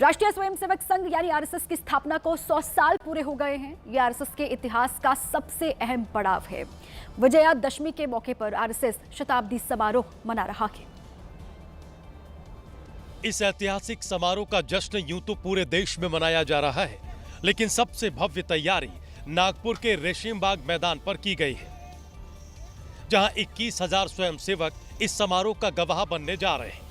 राष्ट्रीय स्वयंसेवक संघ यानी आरएसएस की स्थापना को 100 साल पूरे हो गए हैं। ये आरएसएस के इतिहास का सबसे अहम पड़ाव है। विजयादशमी के मौके पर आरएसएस शताब्दी समारोह मना रहा है। इस ऐतिहासिक समारोह का जश्न यूं तो पूरे देश में मनाया जा रहा है, लेकिन सबसे भव्य तैयारी नागपुर के रेशीमबाग मैदान पर की गई है, जहां 21,000 स्वयंसेवक इस समारोह का गवाह बनने जा रहे हैं,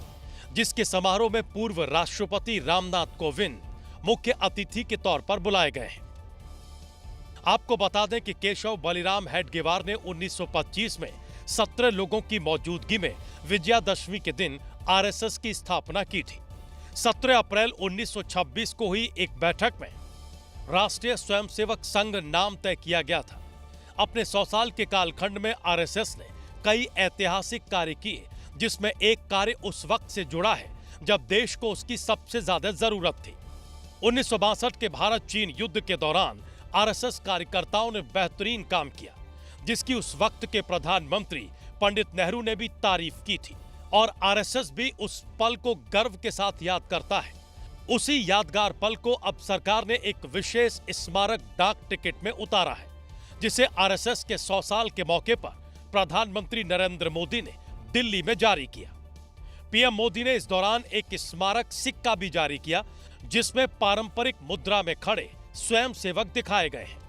जिसके समारोह में पूर्व राष्ट्रपति रामनाथ कोविंद मुख्य अतिथि के तौर पर बुलाए गए हैं। आपको बता दें कि केशव बलिराम हेडगेवार ने 1925 में 17 लोगों की मौजूदगी में विजयादशमी के दिन आरएसएस की स्थापना की थी। 17 अप्रैल 1926 को हुई एक बैठक में राष्ट्रीय स्वयंसेवक संघ नाम तय किया गया था। अपने 100 साल के कालखंड में आरएसएस ने कई ऐतिहासिक कार्य किए, जिसमें एक कार्य उस वक्त से जुड़ा है जब देश को उसकी सबसे ज्यादा जरूरत थी। 1962 के भारत चीन युद्ध के दौरान आरएसएस कार्यकर्ताओं ने बेहतरीन काम किया, जिसकी उस वक्त के प्रधानमंत्री पंडित नेहरू ने भी तारीफ की थी, और आरएसएस भी उस पल को गर्व के साथ याद करता है। उसी यादगार पल को अब सरकार ने एक विशेष स्मारक डाक टिकट में उतारा है, जिसे आरएसएस के 100 साल के मौके पर प्रधानमंत्री नरेंद्र मोदी ने दिल्ली में जारी किया। पीएम मोदी ने इस दौरान एक स्मारक सिक्का भी जारी किया, जिसमें पारंपरिक मुद्रा में खड़े स्वयंसेवक दिखाए गए हैं।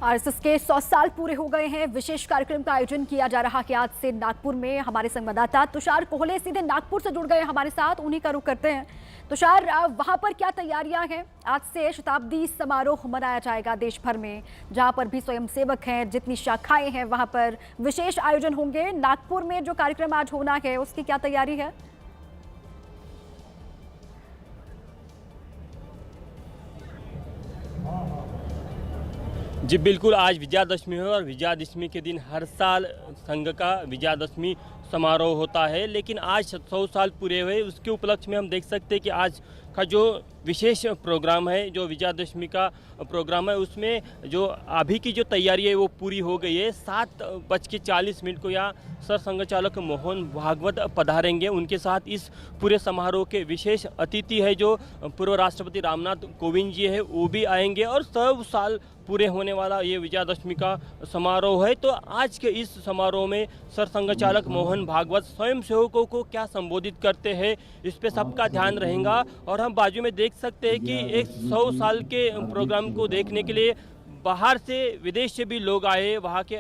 आरएसएस के 100 साल पूरे हो गए हैं। विशेष कार्यक्रम का आयोजन किया जा रहा है आज से नागपुर में। हमारे संवाददाता तुषार कोहले सीधे नागपुर से जुड़ गए हमारे साथ, उन्हीं का रुख करते हैं। तुषार, वहां पर क्या तैयारियां हैं? आज से शताब्दी समारोह मनाया जाएगा देश भर में, जहां पर भी स्वयंसेवक हैं, जितनी शाखाएं हैं वहां पर विशेष आयोजन होंगे। नागपुर में जो कार्यक्रम आज होना है उसकी क्या तैयारी है? जी बिल्कुल, आज विजयादशमी है और विजयादशमी के दिन हर साल संघ का विजयादशमी समारोह होता है, लेकिन आज 100 साल पूरे हुए, उसके उपलक्ष्य में हम देख सकते हैं कि आज का जो विशेष प्रोग्राम है, जो विजयादशमी का प्रोग्राम है, उसमें जो अभी की जो तैयारी है वो पूरी हो गई है। 7:40 को यहाँ सर संघचालक मोहन भागवत पधारेंगे। उनके साथ इस पूरे समारोह के विशेष अतिथि है जो पूर्व राष्ट्रपति रामनाथ कोविंद जी है, वो भी आएंगे। और 100 साल पूरे होने वाला ये विजयादशमी का समारोह है। तो आज के इस समारोह में सर संघचालक मोहन भागवत स्वयंसेवकों को क्या संबोधित करते हैं, इस पे सबका ध्यान रहेगा। और हम बाजू में देख सकते हैं कि एक 100 साल के प्रोग्राम को देखने के लिए बाहर से, विदेश से भी लोग आए, वहाँ के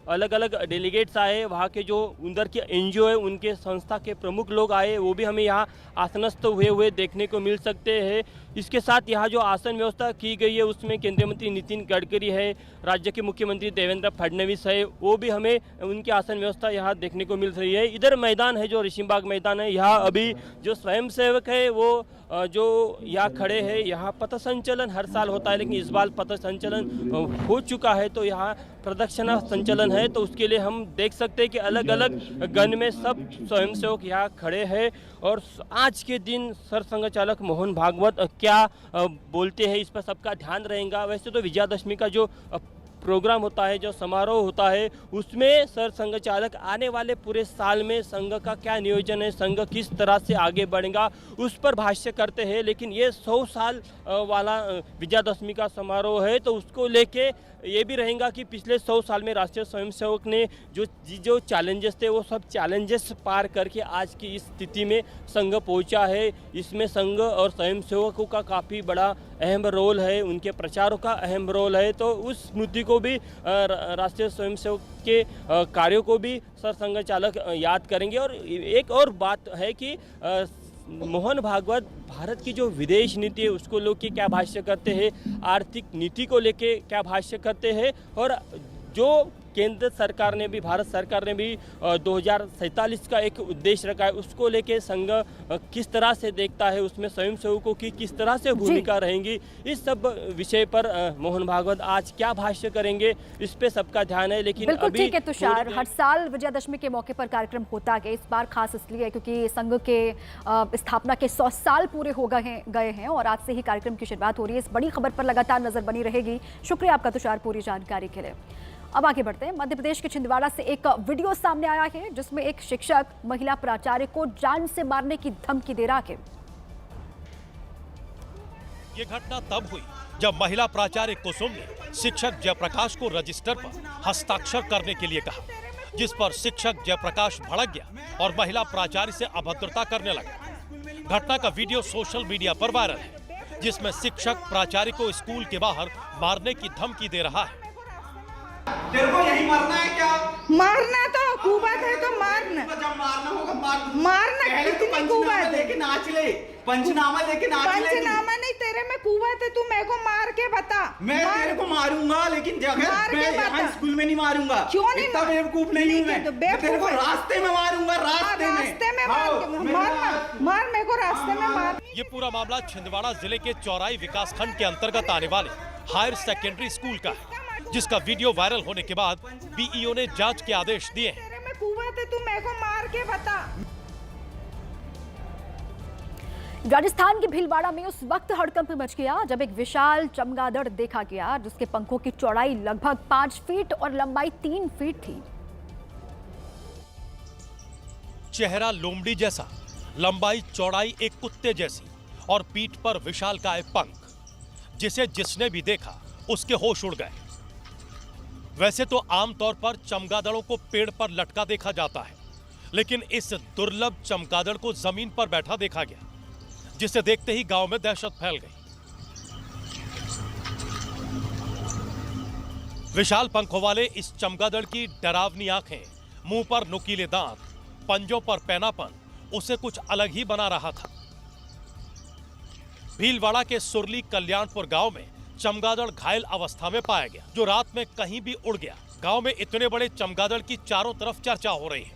अलग अलग डेलीगेट्स आए, वहाँ के जो उधर के एनजीओ है उनके संस्था के प्रमुख लोग आए, वो भी हमें यहाँ आसनस्थ हुए देखने को मिल सकते हैं। इसके साथ यहाँ जो आसन व्यवस्था की गई है उसमें केंद्रीय मंत्री नितिन गडकरी है, राज्य के मुख्यमंत्री देवेंद्र फडणवीस है, वो भी हमें उनकी आसन व्यवस्था यहाँ देखने को मिल रही है। इधर मैदान है जो रेशीमबाग मैदान है, यहाँ अभी जो स्वयंसेवक है वो जो यहाँ खड़े हैं। यहाँ पथ संचलन हर साल होता है, लेकिन इस बार पथ संचलन हो चुका है, तो यहाँ प्रदक्षिणा संचलन है। तो उसके लिए हम देख सकते हैं कि अलग अलग गण में सब स्वयंसेवक यहाँ खड़े हैं। और आज के दिन सर संघचालक मोहन भागवत क्या बोलते हैं, इस पर सबका ध्यान रहेगा। वैसे तो विजयादशमी का जो प्रोग्राम होता है, जो समारोह होता है, उसमें सर संघचालक आने वाले पूरे साल में संघ का क्या नियोजन है, संघ किस तरह से आगे बढ़ेगा, उस पर भाष्य करते हैं। लेकिन ये 100 साल वाला विजयादशमी का समारोह है, तो उसको लेके ये भी रहेगा कि पिछले 100 साल में राष्ट्रीय स्वयंसेवक ने जो चैलेंजेस थे वो सब चैलेंजेस पार करके आज की इस स्थिति में संघ पहुंचा है। इसमें संघ और स्वयंसेवकों का काफ़ी बड़ा अहम रोल है, उनके प्रचारों का अहम रोल है। तो उस मुद्दे को भी राष्ट्रीय स्वयंसेवक के कार्यों को भी सर संघचालक याद करेंगे। और एक और बात है कि मोहन भागवत भारत की जो विदेश नीति है उसको लेके क्या भाष्य करते हैं, आर्थिक नीति को लेके क्या भाष्य करते हैं, और जो केंद्र सरकार ने भी, भारत सरकार ने भी 2047 का एक उद्देश्य रखा है, उसको लेके संघ किस तरह से देखता है, उसमें स्वयंसेवकों की किस तरह से भूमिका रहेंगी, इस सब विषय पर मोहन भागवत आज क्या भाष्य करेंगे, इस पे सबका ध्यान है। लेकिन बिल्कुल ठीक है तुषार, हर साल विजयादशमी के मौके पर कार्यक्रम होता है, इस बार खास इसलिए क्योंकि संघ के स्थापना के 100 साल पूरे हो गए हैं और आज से ही कार्यक्रम की शुरुआत हो रही है। इस बड़ी खबर पर लगातार नजर बनी रहेगी। शुक्रिया आपका तुषार पूरी जानकारी के लिए। अब आगे बढ़ते हैं। मध्य प्रदेश के छिंदवाड़ा से एक वीडियो सामने आया है जिसमें एक शिक्षक महिला प्राचार्य को जान से मारने की धमकी दे रहा है। ये घटना तब हुई जब महिला प्राचार्य कुसुम ने शिक्षक जयप्रकाश को रजिस्टर पर हस्ताक्षर करने के लिए कहा, जिस पर शिक्षक जयप्रकाश भड़क गया और महिला प्राचार्य से अभद्रता करने लगा। घटना का वीडियो सोशल मीडिया पर वायरल है, जिसमें शिक्षक प्राचार्य को स्कूल के बाहर मारने की धमकी दे रहा है। तेरे को यही मारना है क्या? मारना तो कुबात है तो मारना। जब मारना होगा मारना पहले तो पंचनामा लेके नाच ले, पंचनामा लेके नाच ले। पंचनामा नहीं, तेरे में कुबात है, तू मेरे को मार के बता। मैं तेरे को मारूंगा, लेकिन जगह मैं यहाँ स्कूल में नहीं मारूंगा। क्यों नहीं? इतना बेवकूफ नहीं हूँ मैं। तेरे को रास्ते में मारूंगा, रास्ते में मार मेरे को रास्ते में मार। ये पूरा मामला छिंदवाड़ा जिले के चौराई विकासखंड के अंतर्गत आने वाले हायर सेकेंडरी स्कूल का है, जिसका वीडियो वायरल होने के बाद पीईओ ने जांच के आदेश दिए हैं। तेरे में कुबात है, तू मेरे को मार के बता। राजस्थान के भीलवाड़ा में उस वक्त हड़कंप मच गया जब एक विशाल चमगादड़ देखा गया जिसके पंखों की चौड़ाई लगभग 5 फीट और लंबाई 3 फीट थी। चेहरा लोमड़ी जैसा, लंबाई चौड़ाई एक कुत्ते जैसी और पीठ पर विशालकाय पंख, जिसे जिसने भी देखा उसके होश उड़ गए। वैसे तो आमतौर पर चमगादड़ों को पेड़ पर लटका देखा जाता है, लेकिन इस दुर्लभ चमगादड़ को जमीन पर बैठा देखा गया, जिसे देखते ही गांव में दहशत फैल गई। विशाल पंखों वाले इस चमगादड़ की डरावनी आंखें, मुंह पर नुकीले दांत, पंजों पर पैनापन उसे कुछ अलग ही बना रहा था। भीलवाड़ा के सुरली कल्याणपुर गांव में चमगादड़ घायल अवस्था में पाया गया, जो रात में कहीं भी उड़ गया। गांव में इतने बड़े चमगादड़ की चारों तरफ चर्चा हो रही है।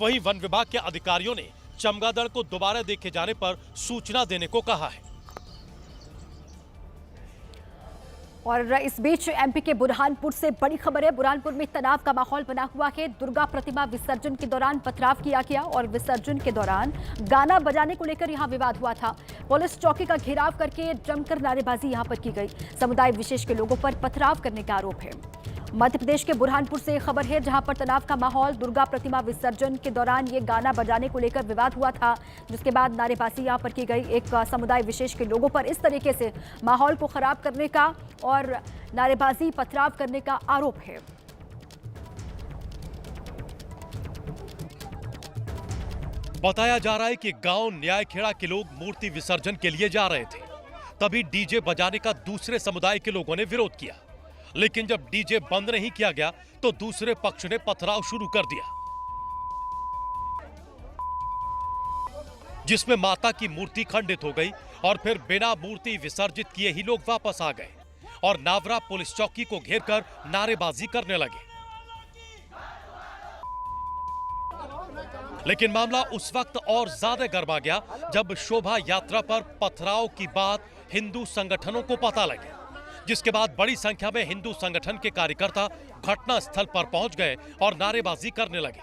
वहीं वन विभाग के अधिकारियों ने चमगादड़ को दोबारा देखे जाने पर सूचना देने को कहा है। और इस बीच एमपी के बुरहानपुर से बड़ी खबर है। बुरहानपुर में तनाव का माहौल बना हुआ है। दुर्गा प्रतिमा विसर्जन के दौरान पथराव किया गया और विसर्जन के दौरान गाना बजाने को लेकर यहां विवाद हुआ था। पुलिस चौकी का घेराव करके जमकर नारेबाजी यहां पर की गई। समुदाय विशेष के लोगों पर पथराव करने का आरोप है। मध्य प्रदेश के बुरहानपुर से खबर है, जहां पर तनाव का माहौल। दुर्गा प्रतिमा विसर्जन के दौरान ये गाना बजाने को लेकर विवाद हुआ था, जिसके बाद नारेबाजी यहां पर की गई। एक समुदाय विशेष के लोगों पर इस तरीके से माहौल को खराब करने का और नारेबाजी पथराव करने का आरोप है। बताया जा रहा है कि गांव न्यायखेड़ा के लोग मूर्ति विसर्जन के लिए जा रहे थे, तभी डीजे बजाने का दूसरे समुदाय के लोगों ने विरोध किया। लेकिन जब डीजे बंद नहीं किया गया तो दूसरे पक्ष ने पथराव शुरू कर दिया, जिसमें माता की मूर्ति खंडित हो गई और फिर बिना मूर्ति विसर्जित किए ही लोग वापस आ गए और नावरा पुलिस चौकी को घेरकर नारेबाजी करने लगे। लेकिन मामला उस वक्त और ज्यादा गर्मा गया जब शोभा यात्रा पर पथराव की बात हिंदू संगठनों को पता लगी, जिसके बाद बड़ी संख्या में हिंदू संगठन के कार्यकर्ता घटना स्थल पर पहुंच गए और नारेबाजी करने लगे।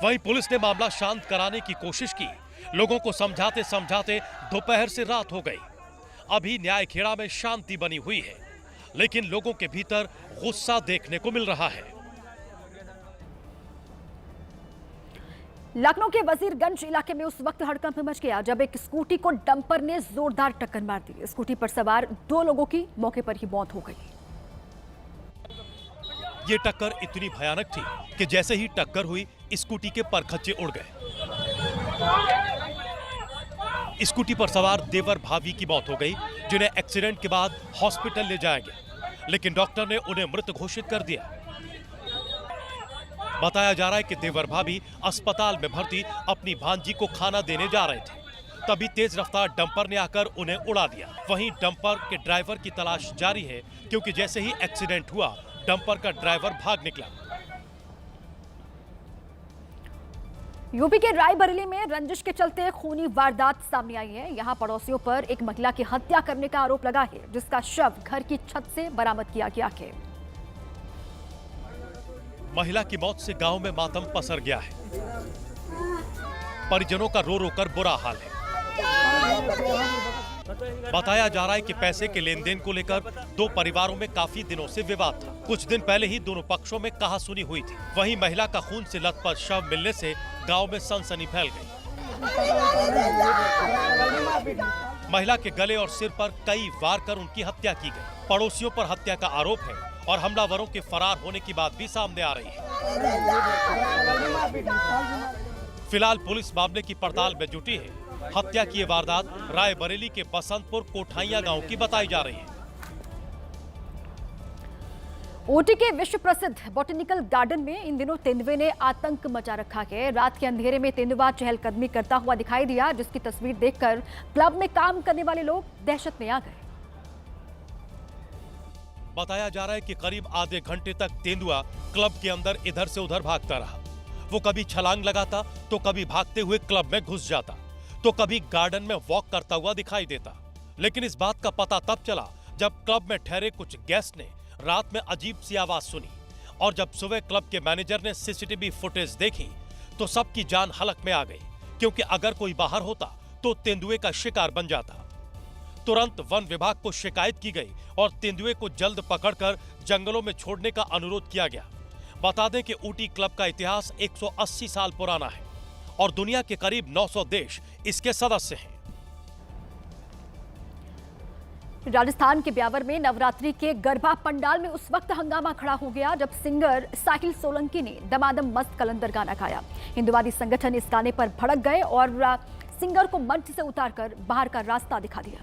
वहीं पुलिस ने मामला शांत कराने की कोशिश की। लोगों को समझाते समझाते दोपहर से रात हो गई। अभी न्यायखेड़ा में शांति बनी हुई है, लेकिन लोगों के भीतर गुस्सा देखने को मिल रहा है। लखनऊ के वजीरगंज इलाके में उस वक्त हड़कंप मच गया जब एक स्कूटी को डंपर ने जोरदार टक्कर मार दी। स्कूटी पर सवार 2 लोगों की मौके पर ही मौत हो गई। ये टक्कर इतनी भयानक थी कि जैसे ही टक्कर हुई स्कूटी के परखच्चे उड़ गए। स्कूटी पर सवार देवर भाभी की मौत हो गई, जिन्हें एक्सीडेंट के बाद हॉस्पिटल ले जाया गया, लेकिन डॉक्टर ने उन्हें मृत घोषित कर दिया। बताया जा रहा है कि देवर भाभी अस्पताल में भर्ती अपनी भांजी को खाना देने जा रहे थे, तभी तेज रफ्तार डंपर ने आकर उन्हें उड़ा दिया। वहीं डंपर के ड्राइवर की तलाश जारी है, क्योंकि जैसे ही एक्सीडेंट हुआ डंपर का ड्राइवर भाग निकला। यूपी के रायबरेली में रंजिश के चलते खूनी वारदात सामने आई है। यहां पड़ोसियों पर एक महिला की हत्या करने का आरोप लगा है, जिसका शव घर की छत से बरामद किया गया है। महिला की मौत से गांव में मातम पसर गया है। परिजनों का रो रो कर बुरा हाल है। बताया जा रहा है कि पैसे के लेन देन को लेकर दो परिवारों में काफी दिनों से विवाद था। कुछ दिन पहले ही दोनों पक्षों में कहासुनी हुई थी। वहीं महिला का खून से लथपथ शव मिलने से गांव में सनसनी फैल गई। महिला के गले और सिर पर कई वार कर उनकी हत्या की गई। पड़ोसियों पर हत्या का आरोप है और हमलावरों के फरार होने की बात भी सामने आ रही है। फिलहाल पुलिस मामले की पड़ताल में जुटी है। हत्या की ये वारदात रायबरेली के बसंतपुर कोठाइया गांव की बताई जा रही है। ऊटी के विश्व प्रसिद्ध बॉटनिकल गार्डन में इन दिनों तेंदुए ने आतंक मचा रखा है। रात के अंधेरे में तेंदुआ चहलकदमी करता हुआ दिखाई दिया, जिसकी तस्वीर देखकर क्लब में काम करने वाले लोग दहशत में आ गए। बताया जा रहा है कि करीब आधे घंटे तक तेंदुआ क्लब के अंदर इधर से उधर भागता रहा। वो कभी छलांग लगाता तो कभी भागते हुए क्लब में घुस जाता तो कभी गार्डन में वॉक करता हुआ दिखाई देता। लेकिन इस बात का पता तब चला जब क्लब में ठहरे कुछ गेस्ट ने रात में अजीब सी आवाज सुनी और जब सुबह क्लब के मैनेजर ने सीसीटीवी फुटेज देखी तो सबकी जान हलक में आ गई, क्योंकि अगर कोई बाहर होता तो तेंदुए का शिकार बन जाता। तुरंत वन विभाग को शिकायत की गई और तेंदुए को जल्द पकड़कर जंगलों में छोड़ने का अनुरोध किया गया। बता दें कि ऊटी क्लब का इतिहास 180 साल पुराना है और दुनिया के करीब 900 देश इसके सदस्य हैं। राजस्थान के ब्यावर में नवरात्रि के गरबा पंडाल में उस वक्त हंगामा खड़ा हो गया जब सिंगर साहिल सोलंकी ने दमादम मस्त कलंदर गाना गाया। हिंदुवादी संगठन इस गाने पर भड़क गए और सिंगर को मंच से उतारकर बाहर का रास्ता दिखा दिया।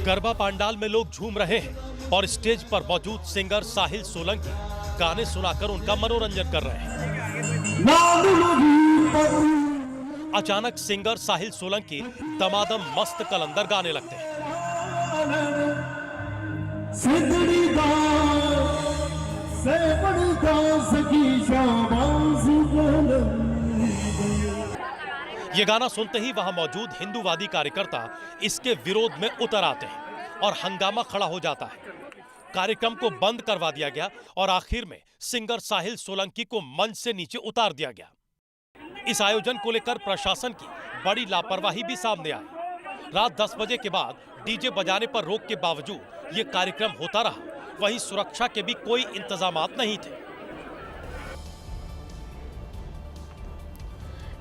गरबा पंडाल में लोग झूम रहे हैं और स्टेज पर मौजूद सिंगर साहिल सोलंकी गाने सुनाकर उनका मनोरंजन कर रहे हैं। अचानक सिंगर साहिल सोलंकी दमादम मस्त कलंदर गाने लगते हैं। ये गाना सुनते ही वहां मौजूद हिंदूवादी कार्यकर्ता इसके विरोध में उतर आते हैं और हंगामा खड़ा हो जाता है। कार्यक्रम को बंद करवा दिया गया और आखिर में सिंगर साहिल सोलंकी को मंच से नीचे उतार दिया गया। इस आयोजन को लेकर प्रशासन की बड़ी लापरवाही भी सामने आई। रात 10 बजे के बाद डीजे बजाने पर रोक के बावजूद ये कार्यक्रम होता रहा। वहीं सुरक्षा के भी कोई इंतजामात नहीं थे।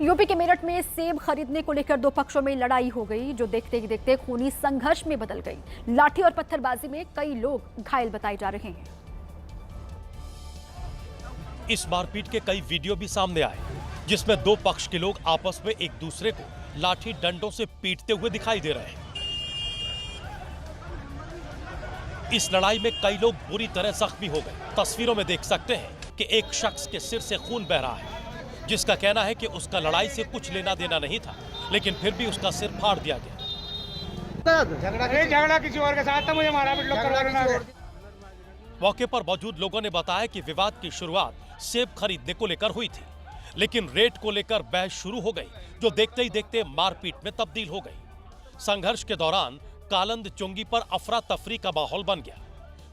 यूपी के मेरठ में सेब खरीदने को लेकर दो पक्षों में लड़ाई हो गई, जो देखते ही देखते खूनी संघर्ष में बदल गई। लाठी और पत्थरबाजी में कई लोग घायल बताए जा रहे हैं। इस मारपीट के कई वीडियो भी सामने आए, जिसमें दो पक्ष के लोग आपस में एक दूसरे को लाठी डंडों से पीटते हुए दिखाई दे रहे हैं। इस लड़ाई में कई लोग बुरी तरह जख्मी हो गए। तस्वीरों में देख सकते हैं कि एक शख्स के सिर से खून बह रहा है, जिसका कहना है कि उसका लड़ाई से कुछ लेना देना नहीं था, लेकिन फिर भी उसका सिर फाड़ दिया गया। झगड़ा किसी और के साथ था, मुझे मारा पीट लोग करवा। मौके पर मौजूद लोगों ने बताया कि विवाद की शुरुआत सेब खरीदने को लेकर हुई थी, लेकिन रेट को लेकर बहस शुरू हो गई, जो देखते ही देखते मारपीट में तब्दील हो गई। संघर्ष के दौरान कालंद चुंगी पर अफरा तफरी का माहौल बन गया।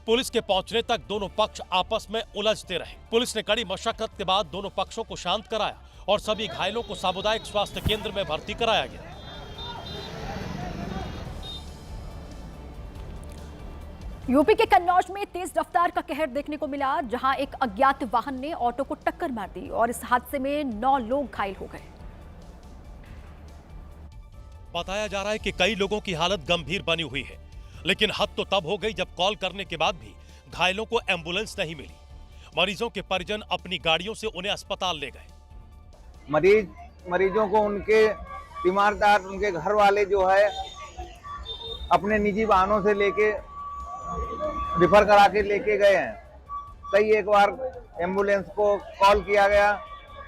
पुलिस के पहुंचने तक दोनों पक्ष आपस में उलझते रहे। पुलिस ने कड़ी मशक्कत के बाद दोनों पक्षों को शांत कराया और सभी घायलों को सामुदायिक स्वास्थ्य केंद्र में भर्ती कराया गया। यूपी के कन्नौज में तेज रफ्तार का कहर देखने को मिला, जहां एक अज्ञात वाहन ने ऑटो को टक्कर मार दी और इस हादसे में 9 लोग घायल हो गए। बताया जा रहा है कि कई लोगों की हालत गंभीर बनी हुई है, लेकिन हद तो तब हो गई जब कॉल करने के बाद भी घायलों को एम्बुलेंस नहीं मिली। मरीजों के परिजन अपनी गाड़ियों से उन्हें अस्पताल ले गए। मरीजों को उनके तीमारदार, उनके घर वाले जो है अपने निजी वाहनों से लेके रिफर करा के लेके गए हैं। कई एक बार एम्बुलेंस को कॉल किया गया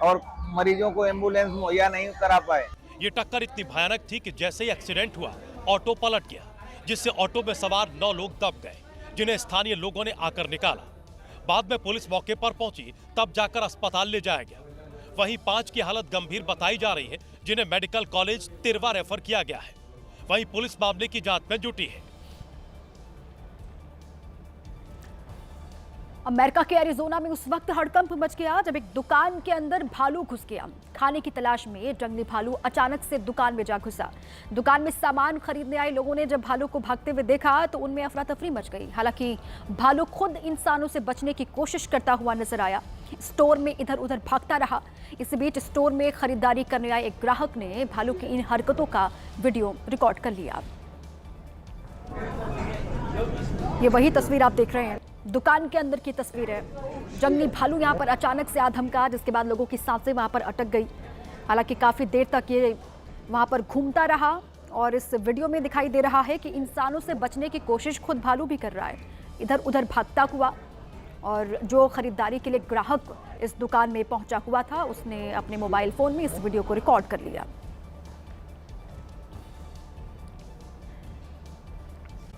और मरीजों को एम्बुलेंस मुहैया नहीं करा पाए। ये टक्कर इतनी भयानक थी कि जैसे ही एक्सीडेंट हुआ ऑटो पलट गया, जिससे ऑटो में सवार 9 लोग दब गए, जिन्हें स्थानीय लोगों ने आकर निकाला। बाद में पुलिस मौके पर पहुंची, तब जाकर अस्पताल ले जाया गया। वहीं 5 की हालत गंभीर बताई जा रही है, जिन्हें मेडिकल कॉलेज तिरवा रेफर किया गया है। वहीं पुलिस मामले की जांच में जुटी है। अमेरिका के एरिजोना में उस वक्त हड़कंप मच गया जब एक दुकान के अंदर भालू घुस गया। खाने की तलाश में जंगली भालू अचानक से दुकान में जा घुसा। दुकान में सामान खरीदने आए लोगों ने जब भालू को भागते हुए देखा तो उनमें अफरा तफरी मच गई। हालांकि भालू खुद इंसानों से बचने की कोशिश करता हुआ नजर आया। स्टोर में इधर उधर भागता रहा। इसी बीच स्टोर में खरीदारी करने आए एक ग्राहक ने भालू की इन हरकतों का वीडियो रिकॉर्ड कर लिया। ये वही तस्वीर आप देख रहे हैं, दुकान के अंदर की तस्वीर है। जंगली भालू यहाँ पर अचानक से आ धमका, जिसके बाद लोगों की सांसें वहाँ पर अटक गई। हालांकि काफ़ी देर तक ये वहाँ पर घूमता रहा और इस वीडियो में दिखाई दे रहा है कि इंसानों से बचने की कोशिश खुद भालू भी कर रहा है। इधर उधर भागता हुआ, और जो खरीदारी के लिए ग्राहक इस दुकान में पहुंचा हुआ था उसने अपने मोबाइल फ़ोन में इस वीडियो को रिकॉर्ड कर लिया।